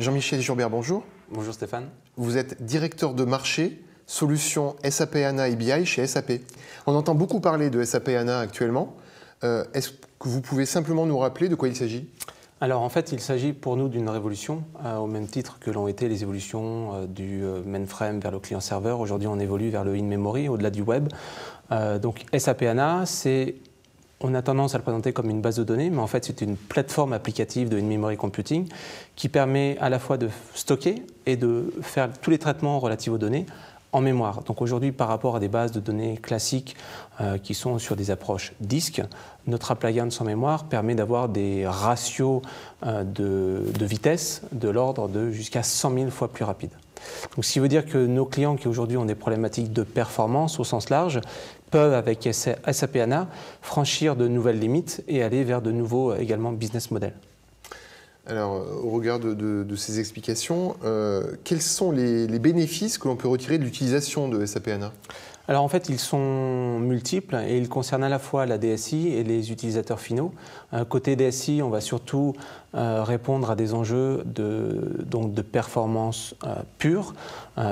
Jean-Michel Jurbert, bonjour. Bonjour Stéphane. Vous êtes directeur de marché, solutions SAP HANA et BI chez SAP. On entend beaucoup parler de SAP HANA actuellement. Est-ce que vous pouvez simplement nous rappeler de quoi il s'agit ? Alors en fait, il s'agit pour nous d'une révolution, au même titre que l'ont été les évolutions du mainframe vers le client-serveur. Aujourd'hui, on évolue vers le in-memory, au-delà du web. Donc SAP HANA, on a tendance à le présenter comme une base de données, mais en fait, c'est une plateforme applicative de in-memory computing qui permet à la fois de stocker et de faire tous les traitements relatifs aux données en mémoire. Donc aujourd'hui, par rapport à des bases de données classiques qui sont sur des approches disques, notre appliance en mémoire permet d'avoir des ratios de vitesse de l'ordre de jusqu'à 100 000 fois plus rapide. Donc, ce qui veut dire que nos clients qui aujourd'hui ont des problématiques de performance au sens large peuvent, avec SAP HANA, franchir de nouvelles limites et aller vers de nouveaux également business models. Alors, au regard de ces explications, quels sont les bénéfices que l'on peut retirer de l'utilisation de SAP HANA ? Alors en fait, ils sont multiples et ils concernent à la fois la DSI et les utilisateurs finaux. Côté DSI, on va surtout répondre à des enjeux de performance pure.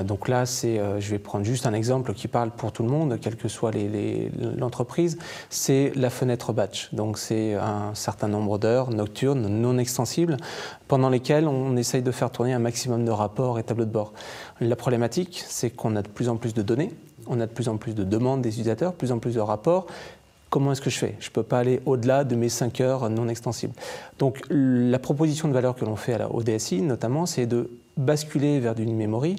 Donc là, je vais prendre juste un exemple qui parle pour tout le monde, quelle que soit l'entreprise, c'est la fenêtre batch. Donc c'est un certain nombre d'heures nocturnes non extensibles pendant lesquelles on essaye de faire tourner un maximum de rapports et tableaux de bord. La problématique, c'est qu'on a de plus en plus de données. On a de plus en plus de demandes des utilisateurs, de plus en plus de rapports. Comment est-ce que je fais ? Je ne peux pas aller au-delà de mes 5 heures non extensibles. Donc la proposition de valeur que l'on fait au DSI, notamment, c'est de basculer vers du in-memory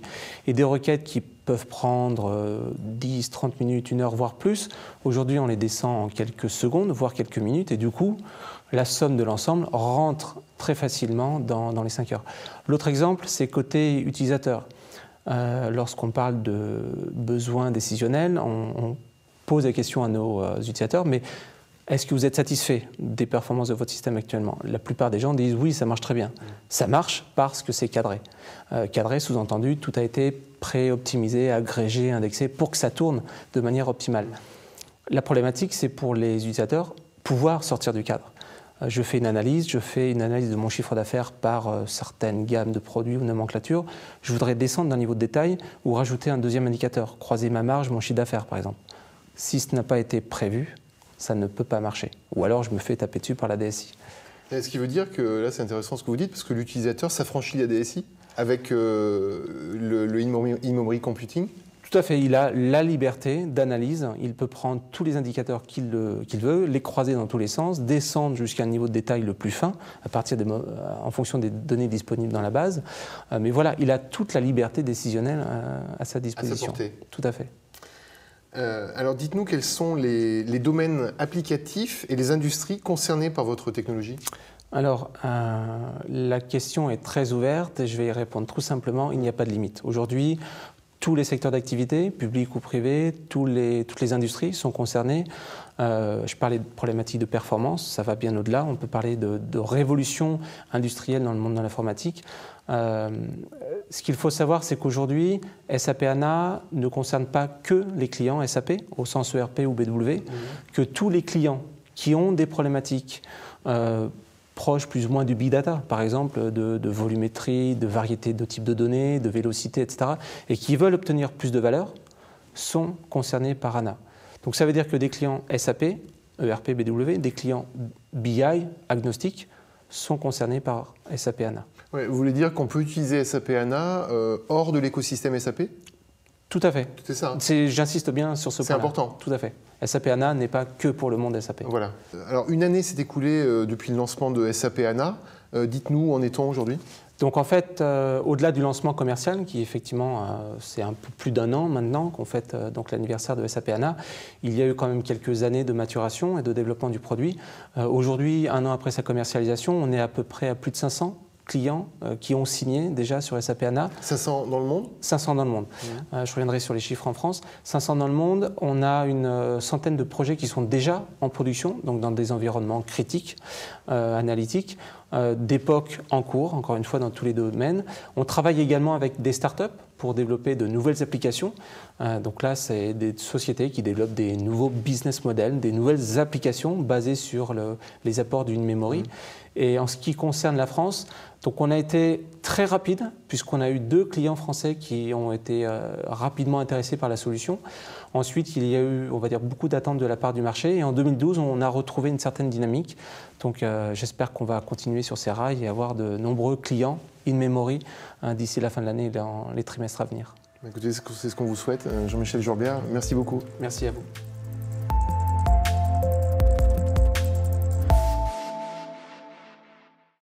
et des requêtes qui peuvent prendre 10, 30 minutes, 1 heure, voire plus. Aujourd'hui, on les descend en quelques secondes, voire quelques minutes, et du coup, la somme de l'ensemble rentre très facilement dans les 5 heures. L'autre exemple, c'est côté utilisateur. Lorsqu'on parle de besoins décisionnels, on pose la question à nos utilisateurs, mais est-ce que vous êtes satisfait des performances de votre système actuellement ? La plupart des gens disent oui, ça marche très bien. Ça marche parce que c'est cadré. Cadré, sous-entendu, tout a été pré-optimisé, agrégé, indexé pour que ça tourne de manière optimale. La problématique, c'est pour les utilisateurs pouvoir sortir du cadre. Je fais une analyse de mon chiffre d'affaires par certaines gammes de produits ou nomenclatures. Je voudrais descendre d'un niveau de détail ou rajouter un deuxième indicateur, croiser ma marge, mon chiffre d'affaires par exemple. Si ce n'a pas été prévu, ça ne peut pas marcher. Ou alors je me fais taper dessus par la DSI. Ce qui veut dire que, là c'est intéressant ce que vous dites, parce que l'utilisateur s'affranchit de la DSI avec le in-memory computing. Tout à fait, il a la liberté d'analyse, il peut prendre tous les indicateurs qu'il veut, les croiser dans tous les sens, descendre jusqu'à un niveau de détail le plus fin, en fonction des données disponibles dans la base. Mais voilà, il a toute la liberté décisionnelle à sa disposition. À sa portée. Tout à fait. Alors dites-nous quels sont les domaines applicatifs et les industries concernées par votre technologie ? Alors, la question est très ouverte et je vais y répondre tout simplement, il n'y a pas de limite. Aujourd'hui, tous les secteurs d'activité, publics ou privés, toutes les industries sont concernées. Je parlais de problématiques de performance, ça va bien au-delà. On peut parler de révolution industrielle dans le monde de l'informatique. Ce qu'il faut savoir, c'est qu'aujourd'hui, SAP HANA ne concerne pas que les clients SAP, au sens ERP ou BW, que tous les clients qui ont des problématiques proche plus ou moins du big data, par exemple de volumétrie, de variété de types de données, de vélocité, etc., et qui veulent obtenir plus de valeur, sont concernés par HANA. Donc ça veut dire que des clients SAP, ERP, BW, des clients BI, agnostiques, sont concernés par SAP HANA. Ouais, vous voulez dire qu'on peut utiliser SAP HANA hors de l'écosystème SAP ? Tout à fait. C'est ça. J'insiste bien sur ce point-là. C'est important. Tout à fait. SAP HANA n'est pas que pour le monde SAP. Voilà. Alors, une année s'est écoulée depuis le lancement de SAP HANA. Dites-nous, où en est-on aujourd'hui ? Donc en fait, au-delà du lancement commercial, qui effectivement, c'est un peu plus d'1 an maintenant qu'on fête donc l'anniversaire de SAP HANA, il y a eu quand même quelques années de maturation et de développement du produit. Aujourd'hui, 1 an après sa commercialisation, on est à peu près à plus de 500 clients qui ont signé déjà sur SAP HANA. 500 dans le monde ? 500 dans le monde. Je reviendrai sur les chiffres en France. 500 dans le monde. On a une centaine de projets qui sont déjà en production, donc dans des environnements critiques, analytiques, d'époque en cours, encore une fois dans tous les domaines. On travaille également avec des startups pour développer de nouvelles applications. Donc là, c'est des sociétés qui développent des nouveaux business models, des nouvelles applications basées sur les apports d'une memory. Et en ce qui concerne la France, donc on a été très rapide, puisqu'on a eu 2 clients français qui ont été rapidement intéressés par la solution. Ensuite, il y a eu, on va dire, beaucoup d'attentes de la part du marché. Et en 2012, on a retrouvé une certaine dynamique. Donc, j'espère qu'on va continuer sur ces rails et avoir de nombreux clients in memory d'ici la fin de l'année et dans les trimestres à venir. Écoutez, c'est ce qu'on vous souhaite. Jean-Michel Jourbert, merci beaucoup. Merci à vous.